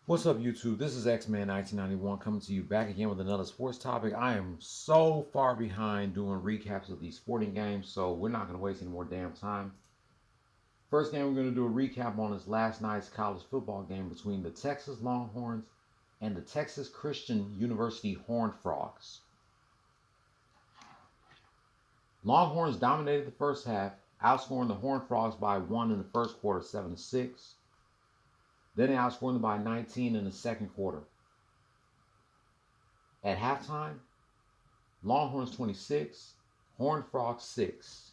What's up, YouTube? This is X-Man 1991 coming to you back again with another sports topic. I am so far behind doing recaps of these sporting games, so we're not going to waste any more damn time. First game, we're going to do a recap on is last night's college football game between the Texas Longhorns and the Texas Christian University Horned Frogs. Longhorns dominated the first half, outscoring the Horned Frogs by 1 in the first quarter, 7-6. Then they outscored them by 19 in the second quarter. At halftime, Longhorns 26, Horned Frogs 6.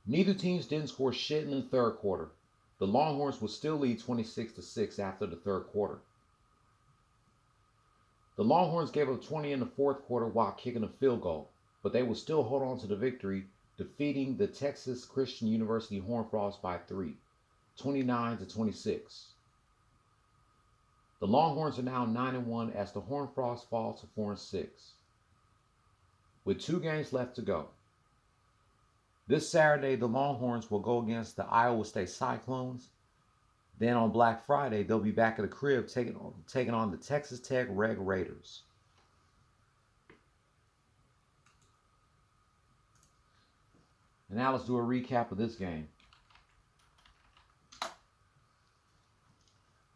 Neither teams didn't score shit in the third quarter. The Longhorns would still lead 26-6 after the third quarter. The Longhorns gave up 20 in the fourth quarter while kicking a field goal, but they would still hold on to the victory, defeating the Texas Christian University Horned Frogs by 3, 29-26. The Longhorns are now 9-1 as the Horned Frogs fall to 4-6. With 2 games left to go. This Saturday, the Longhorns will go against the Iowa State Cyclones. Then on Black Friday, they'll be back at the crib taking on the Texas Tech Red Raiders. And now let's do a recap of this game.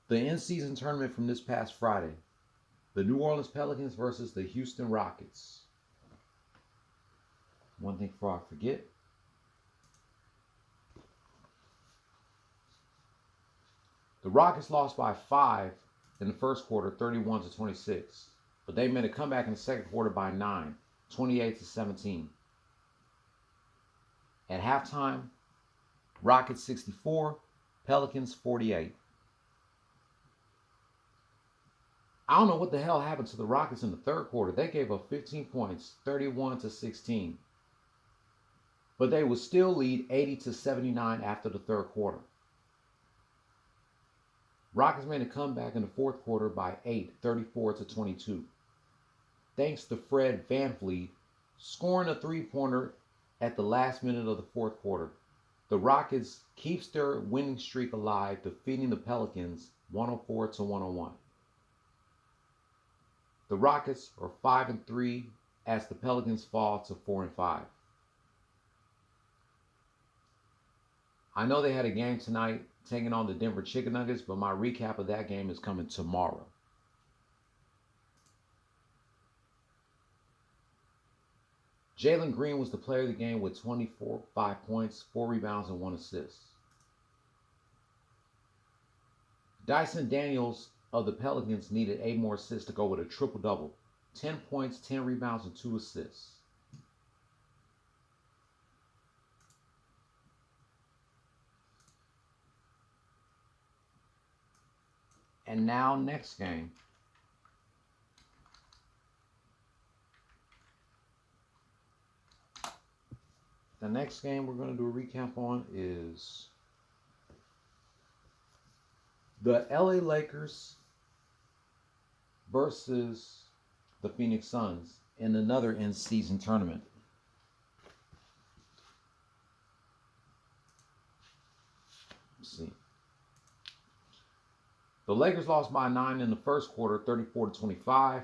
The in-season tournament from this past Friday. The New Orleans Pelicans versus the Houston Rockets. One thing before I forget. The Rockets lost by 5 in the first quarter, 31-26. But they made a comeback in the second quarter by 9, 28-17. At halftime, Rockets 64, Pelicans 48. I don't know what the hell happened to the Rockets in the third quarter. They gave up 15 points, 31-16. But they would still lead 80-79 after the third quarter. Rockets made a comeback in the fourth quarter by 8, 34-22. Thanks to Fred VanVleet scoring a three-pointer at the last minute of the fourth quarter. The Rockets keeps their winning streak alive, defeating the Pelicans 104-101. The Rockets are 5-3 as the Pelicans fall to 4-5. I know they had a game tonight taking on the Denver Chicken Nuggets, but my recap of that game is coming tomorrow. Jalen Green was the player of the game with 5 points, 4 rebounds, and 1 assist. Dyson Daniels of the Pelicans needed 8 more assists to go with a triple-double. 10 points, 10 rebounds, and 2 assists. And now, next game. The next game we're going to do a recap on is the LA Lakers versus the Phoenix Suns in another in-season tournament. Let's see. The Lakers lost by 9 in the first quarter, 34-25.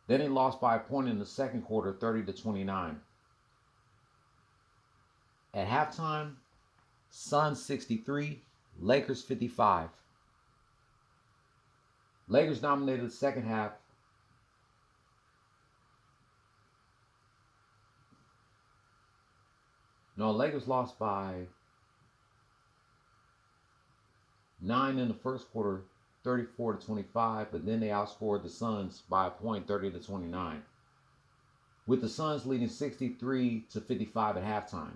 Then they lost by a point in the second quarter, 30-29. At halftime, Suns 63, Lakers 55. Lakers dominated the second half. No, Lakers lost by 9 in the first quarter, 34-25, but then they outscored the Suns by a point, 30-29. With the Suns leading 63-55 at halftime.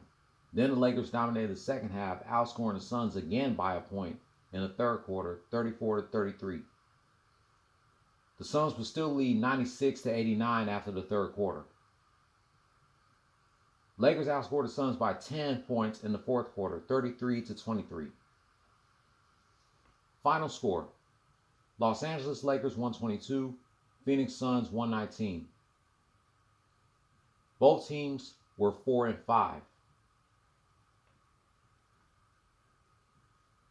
Then the Lakers dominated the second half, outscoring the Suns again by a point in the third quarter, 34-33. The Suns would still lead 96-89 after the third quarter. Lakers outscored the Suns by 10 points in the fourth quarter, 33-23. Final score: Los Angeles Lakers 122, Phoenix Suns 119. Both teams were 4-5.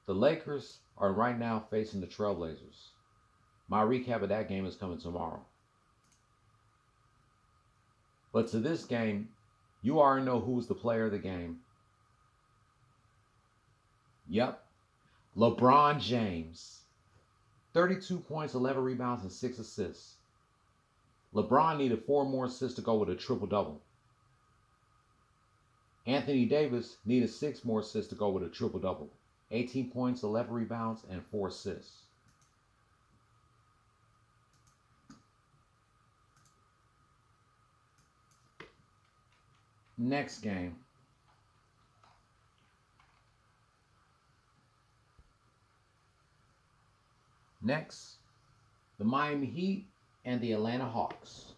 The Lakers are right now facing the Trailblazers. My recap of that game is coming tomorrow. But to this game, you already know who's the player of the game. Yep, LeBron James. 32 points, 11 rebounds, and 6 assists. LeBron needed 4 more assists to go with a triple-double. Anthony Davis needed 6 more assists to go with a triple-double. 18 points, 11 rebounds, and 4 assists. Next game. Next, the Miami Heat and the Atlanta Hawks.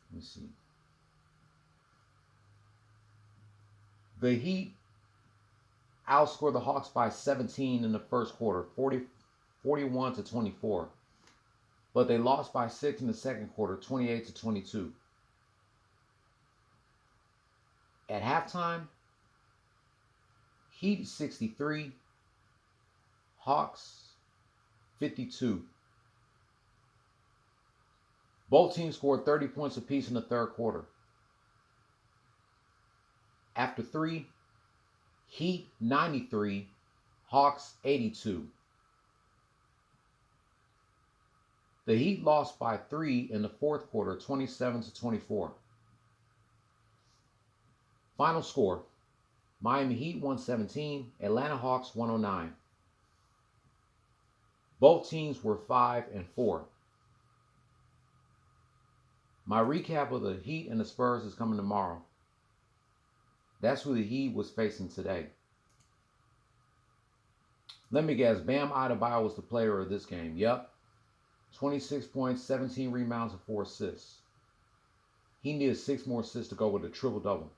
Let me see. The Heat outscored the Hawks by 17 in the first quarter, 41-24. But they lost by 6 in the second quarter, 28-22. At halftime, Heat 63, Hawks 52. Both teams scored 30 points apiece in the third quarter. After 3, Heat 93, Hawks 82. The Heat lost by 3 in the fourth quarter, 27-24. Final score, Miami Heat 117, Atlanta Hawks 109. Both teams were 5-4. My recap of the Heat and the Spurs is coming tomorrow. That's who the Heat was facing today. Let me guess, Bam Adebayo was the player of this game. Yep. 26 points, 17 rebounds, and 4 assists. He needed 6 more assists to go with a triple-double.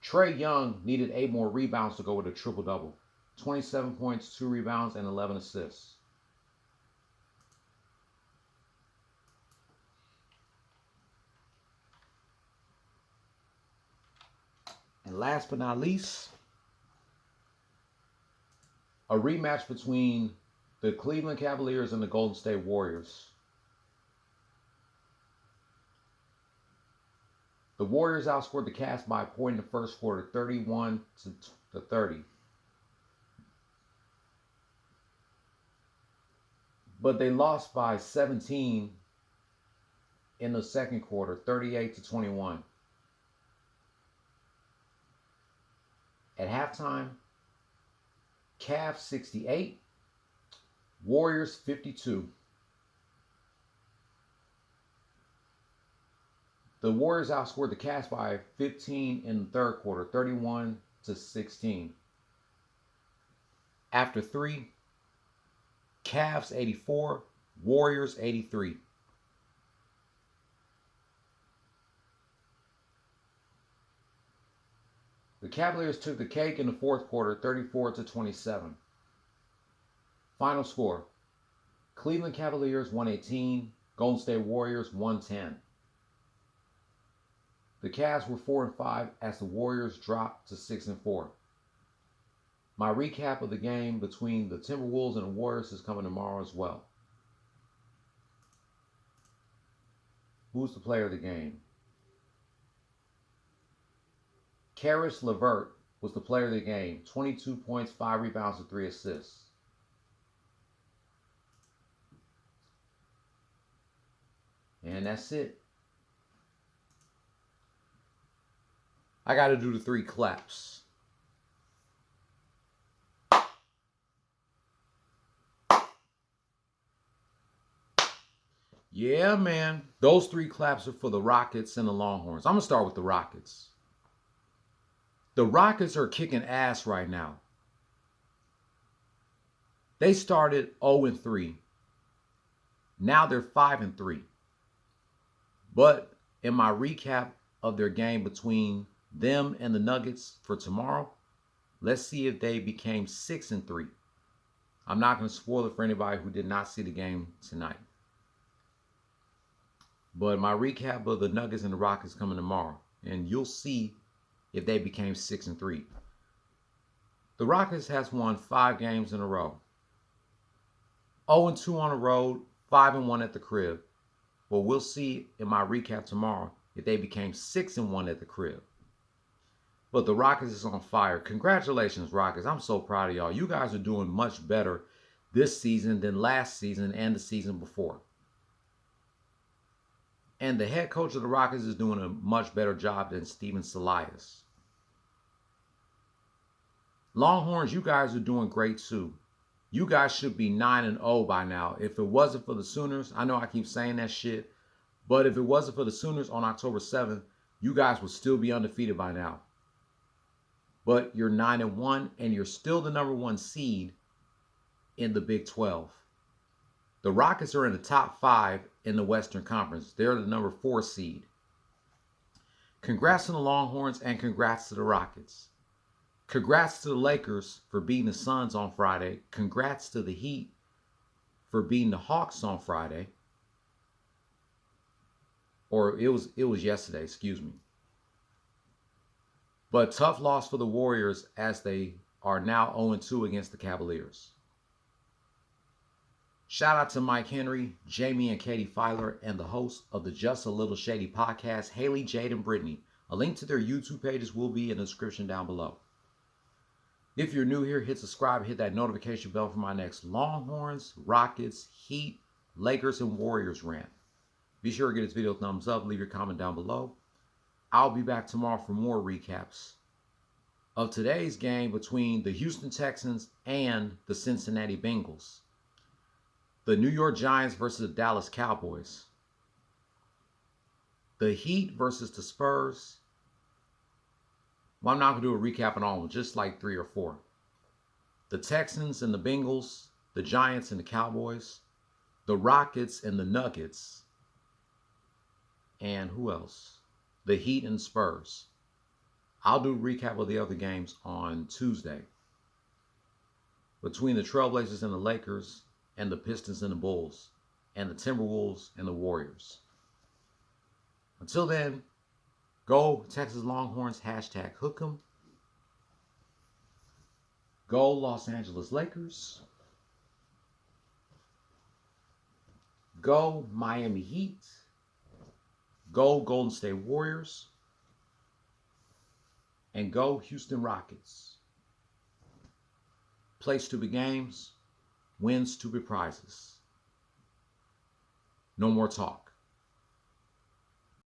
Trae Young needed 8 more rebounds to go with a triple-double. 27 points, 2 rebounds, and 11 assists. And last but not least, a rematch between the Cleveland Cavaliers and the Golden State Warriors. The Warriors outscored the Cavs by a point in the first quarter, 31-30. But they lost by 17 in the second quarter, 38-21. At halftime, Cavs 68, Warriors 52. The Warriors outscored the Cavs by 15 in the third quarter, 31-16. After 3, Cavs 84, Warriors 83. The Cavaliers took the cake in the fourth quarter, 34-27. Final score, Cleveland Cavaliers 118, Golden State Warriors 110. The Cavs were 4-5 as the Warriors dropped to 6-4. My recap of the game between the Timberwolves and the Warriors is coming tomorrow as well. Who's the player of the game? Karis LeVert was the player of the game. 22 points, 5 rebounds, and 3 assists. And that's it. I got to do the 3 claps. Yeah, man. Those 3 claps are for the Rockets and the Longhorns. I'm going to start with the Rockets. The Rockets are kicking ass right now. They started 0-3. Now they're 5-3. But in my recap of their game between them and the Nuggets for tomorrow, let's see if they became 6-3. I'm not going to spoil it for anybody who did not see the game tonight. But my recap of the Nuggets and the Rockets coming tomorrow, and you'll see if they became 6-3. The Rockets has won 5 games in a row. 0-2 on the road, 5-1 at the crib. Well, we'll see in my recap tomorrow if they became 6-1 at the crib. But the Rockets is on fire. Congratulations, Rockets. I'm so proud of y'all. You guys are doing much better this season than last season and the season before. And the head coach of the Rockets is doing a much better job than Steven Silas. Longhorns, you guys are doing great too. You guys should be 9-0 by now. If it wasn't for the Sooners, I know I keep saying that shit, but if it wasn't for the Sooners on October 7th, you guys would still be undefeated by now. But you're 9-1 and you're still the number 1 seed in the Big 12. The Rockets are in the top 5 in the Western Conference. They're the number 4 seed. Congrats to the Longhorns and congrats to the Rockets. Congrats to the Lakers for beating the Suns on Friday. Congrats to the Heat for beating the Hawks on Friday. Or it was yesterday, excuse me. But tough loss for the Warriors as they are now 0-2 against the Cavaliers. Shout out to Mike Henry, Jaime, and Katie Filer, and the hosts of the Just a Little Shady podcast, Haley, Jade, and Brittany. A link to their YouTube pages will be in the description down below. If you're new here, hit subscribe, hit that notification bell for my next Longhorns, Rockets, Heat, Lakers, and Warriors rant. Be sure to give this video a thumbs up, leave your comment down below. I'll be back tomorrow for more recaps of today's game between the Houston Texans and the Cincinnati Bengals. The New York Giants versus the Dallas Cowboys. The Heat versus the Spurs. Well, I'm not going to do a recap on all of them, just like 3 or 4. The Texans and the Bengals. The Giants and the Cowboys. The Rockets and the Nuggets. And who else? The Heat and Spurs. I'll do a recap of the other games on Tuesday. Between the Trailblazers and the Lakers, and the Pistons and the Bulls, and the Timberwolves and the Warriors. Until then, go Texas Longhorns, #hook'em. Go Los Angeles Lakers. Go Miami Heat. Go Golden State Warriors. And go Houston Rockets. Play stupid games. Win stupid prizes. No more talk.